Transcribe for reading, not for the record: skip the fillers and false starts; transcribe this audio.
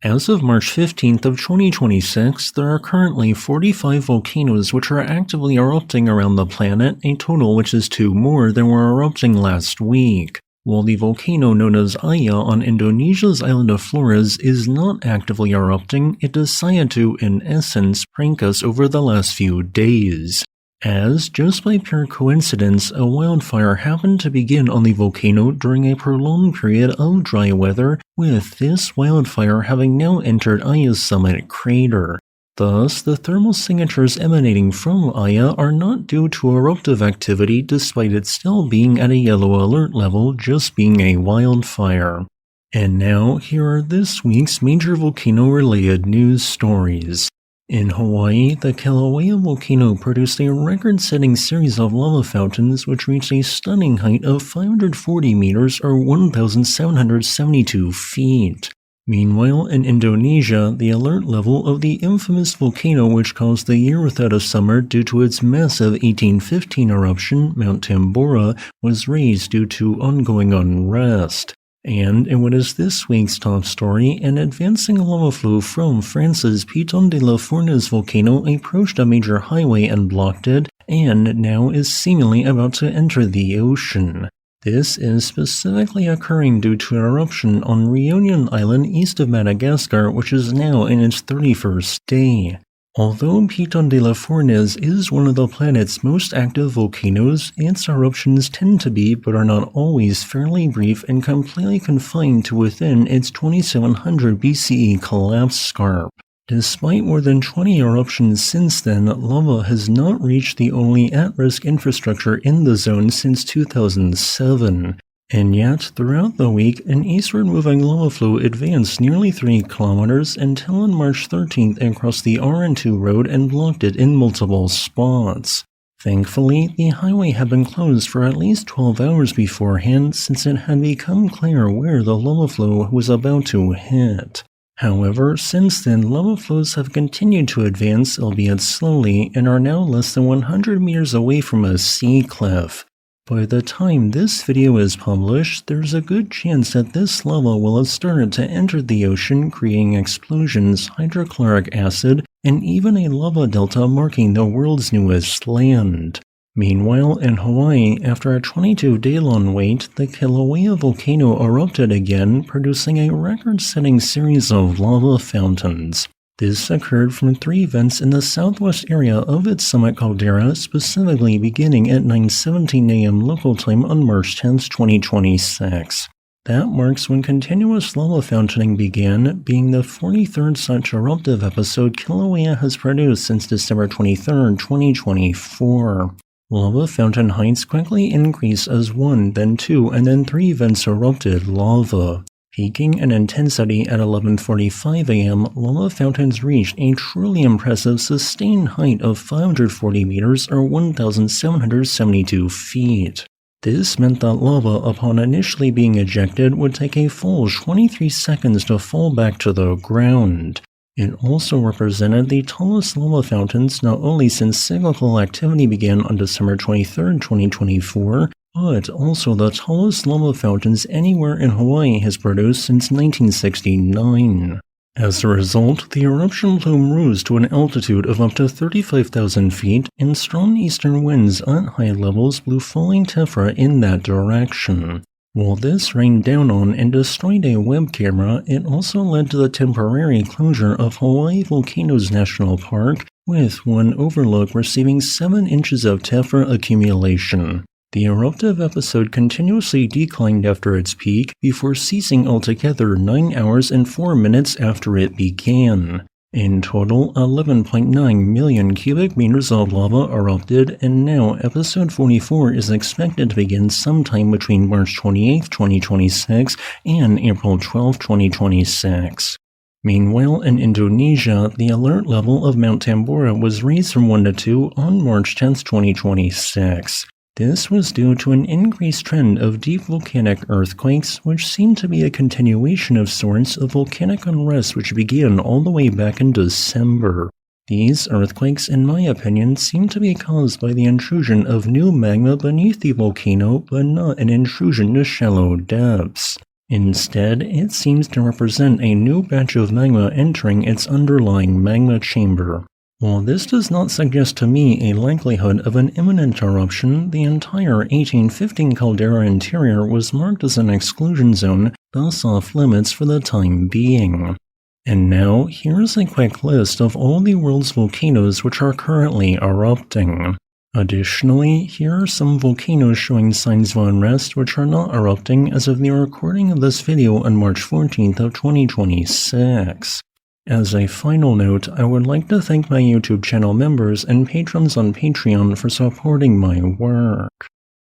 As of March 15th of 2026, there are currently 45 volcanoes which are actively erupting around the planet, a total which is 2 more than were erupting last week. While the volcano known as Iya on Indonesia's island of Flores is not actively erupting, it decided to, in essence, prank us over the last few days. As, just by pure coincidence, a wildfire happened to begin on the volcano during a prolonged period of dry weather, with this wildfire having now entered Iya's summit crater. Thus, the thermal signatures emanating from Iya are not due to eruptive activity despite it still being at a yellow alert level, just being a wildfire. And now, here are this week's major volcano-related news stories. In Hawaii, the Kilauea volcano produced a record-setting series of lava fountains which reached a stunning height of 540 meters or 1,772 feet. Meanwhile, in Indonesia, the alert level of the infamous volcano which caused the year without a summer due to its massive 1815 eruption, Mount Tambora, was raised due to ongoing unrest. And in what is this week's top story, an advancing lava flow from France's Piton de la Fournaise volcano approached a major highway and blocked it, and now is seemingly about to enter the ocean. This is specifically occurring due to an eruption on Reunion Island east of Madagascar, which is now in its 31st day. Although Piton de la Fournaise is one of the planet's most active volcanoes, its eruptions tend to be, but are not always, fairly brief and completely confined to within its 2700 BCE collapse scarp. Despite more than 20 eruptions since then, lava has not reached the only at-risk infrastructure in the zone since 2007. And yet, throughout the week, an eastward-moving lava flow advanced nearly 3 kilometers until on March 13th it crossed the RN2 road and blocked it in multiple spots. Thankfully, the highway had been closed for at least 12 hours beforehand since it had become clear where the lava flow was about to hit. However, since then, lava flows have continued to advance, albeit slowly, and are now less than 100 meters away from a sea cliff. By the time this video is published, there's a good chance that this lava will have started to enter the ocean, creating explosions, hydrochloric acid, and even a lava delta marking the world's newest land. Meanwhile, in Hawaii, after a 22-day-long wait, the Kilauea volcano erupted again, producing a record-setting series of lava fountains. This occurred from 3 vents in the southwest area of its summit caldera, specifically beginning at 9:17 a.m. local time on March 10, 2026. That marks when continuous lava fountaining began, being the 43rd such eruptive episode Kilauea has produced since December 23, 2024. Lava fountain heights quickly increase as 1, then 2, and then 3 vents erupted lava. Peaking in intensity at 11:45 a.m., lava fountains reached a truly impressive sustained height of 540 meters or 1,772 feet. This meant that lava, upon initially being ejected, would take a full 23 seconds to fall back to the ground. It also represented the tallest lava fountains not only since cyclical activity began on December 23, 2024, but also the tallest lava fountains anywhere in Hawaii has produced since 1969. As a result, the eruption plume rose to an altitude of up to 35,000 feet, and strong eastern winds at high levels blew falling tephra in that direction. While this rained down on and destroyed a web camera, it also led to the temporary closure of Hawaii Volcanoes National Park, with one overlook receiving 7 inches of tephra accumulation. The eruptive episode continuously declined after its peak, before ceasing altogether 9 hours and 4 minutes after it began. In total, 11.9 million cubic meters of lava erupted, and now episode 44 is expected to begin sometime between March 28, 2026 and April 12, 2026. Meanwhile, in Indonesia, the alert level of Mount Tambora was raised from 1 to 2 on March 10, 2026. This was due to an increased trend of deep volcanic earthquakes, which seemed to be a continuation of sorts of volcanic unrest which began all the way back in December. These earthquakes, in my opinion, seem to be caused by the intrusion of new magma beneath the volcano, but not an intrusion to shallow depths. Instead, it seems to represent a new batch of magma entering its underlying magma chamber. While this does not suggest to me a likelihood of an imminent eruption, the entire 1815 caldera interior was marked as an exclusion zone, thus off limits for the time being. And now, here's a quick list of all the world's volcanoes which are currently erupting. Additionally, here are some volcanoes showing signs of unrest which are not erupting as of the recording of this video on March 14th of 2026. As a final note, I would like to thank my YouTube channel members and patrons on Patreon for supporting my work.